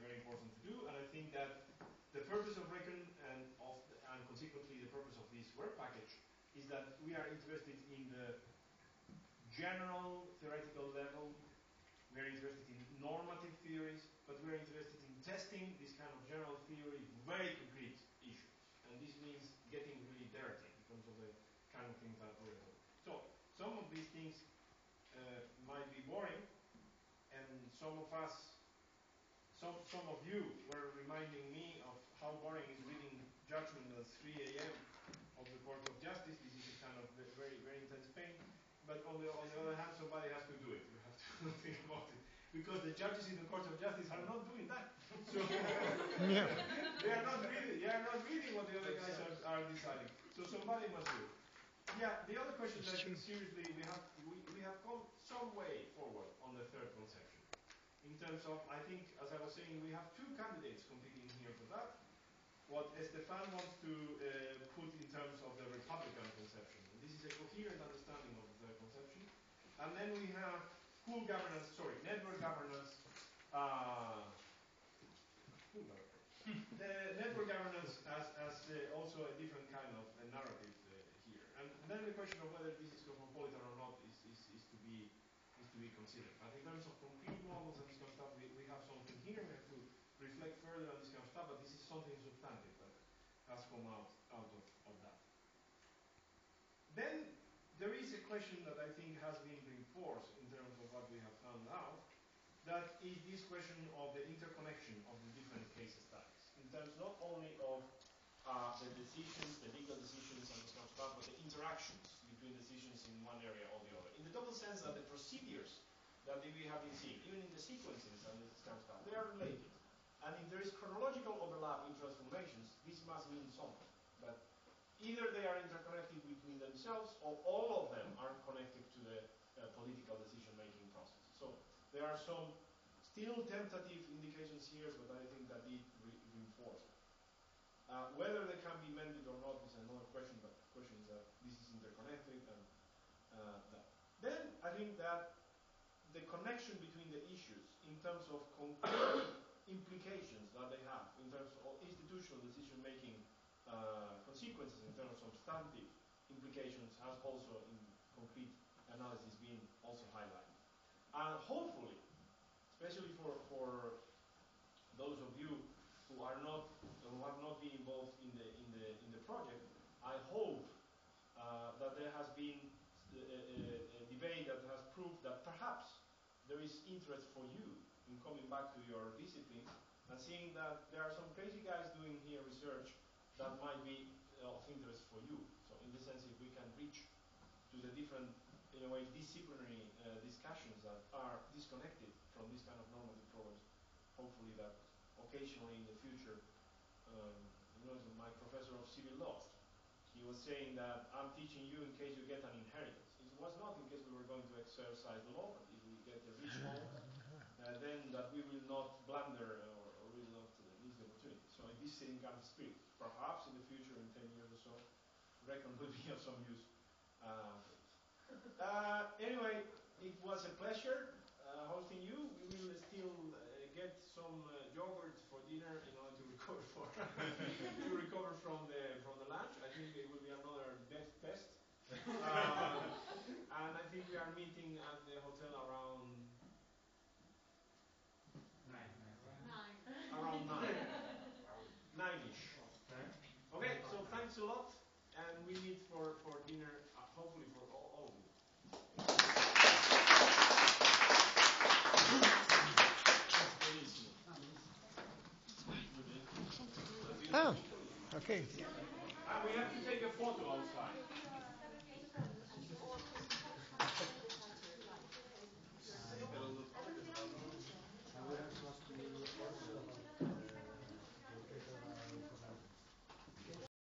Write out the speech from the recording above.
very important to do, and I think that the purpose of RECON and consequently the purpose of this work package is that we are interested in the general theoretical level. We are interested in normative theories, but we are interested in testing this kind of general theory, very concrete issues. And this means getting really dirty because of the kind of things that we're doing. So, some of these things might be boring, and some of you were reminding me of how boring is reading judgment at 3 a.m. of the Court of Justice. This is a kind of very, very intense pain. But on the other hand, somebody has to do it. You have to think about it. Because the judges in the Court of Justice are not doing that. So they are not reading what the other guys are deciding. So somebody must do it. Yeah, the other question that I think seriously we have come some way forward on the third conception. In terms of, I think, as I was saying, we have two candidates competing here for that. What Estefan wants to put in terms of the Republican conception. And this is a coherent understanding of the conception. And then we have network governance. The network governance as also a different kind of narrative here. And then the question of whether this is cosmopolitan or not is to be considered. But in terms of concrete models and this kind of stuff, we have something here. We have to reflect further on this kind of stuff, but this is something substantive that has come out of that. Then there is a question that I think has been reinforced in terms of what we have found out. That is this question of the interconnection of the different case studies. In terms not only of the decisions, the legal decisions and this kind of stuff, but the interactions between decisions in one area or the other. In the double sense that the procedures that we have been seeing, even in the sequences and this kind of stuff, they are related. And if there is chronological overlap in transformations, this must mean something. That either they are interconnected between themselves or all of them are connected to the political decision-making process. So there are some still tentative indications here, but I think that it reinforces. Whether they can be mended or not is another question, but the question is that this is interconnected and that. Then I think that the connection between the issues in terms of concrete implications that they have in terms of institutional decision-making consequences, in terms of substantive implications, has also in concrete analysis been also highlighted. And hopefully, especially for those of you who have not been involved in the project, I hope that there has been a debate that has proved that perhaps there is interest for you in coming back to your discipline and seeing that there are some crazy guys doing here research that might be of interest for you. So in this sense, if we can reach to the different, in a way, disciplinary discussions that are disconnected from this kind of normative problems, hopefully that occasionally in the future, my professor of civil law, he was saying that I'm teaching you in case you get an inheritance. It was not in case we were going to exercise the law, but if we get a rich home, then that we will not blunder or will not lose the opportunity. So in this same kind of spirit, perhaps in the future, in 10 years or so, RECON will be of some use. Anyway, it was a pleasure hosting you. We will still get some yogurt for dinner in order to recover from the lunch. I think it will be another death test. And I think we are meeting at the hotel around 9. Around 9. 9-ish. Okay, so thanks a lot, and we meet for dinner, hopefully for all of you. Oh, okay. We have to take a photo outside.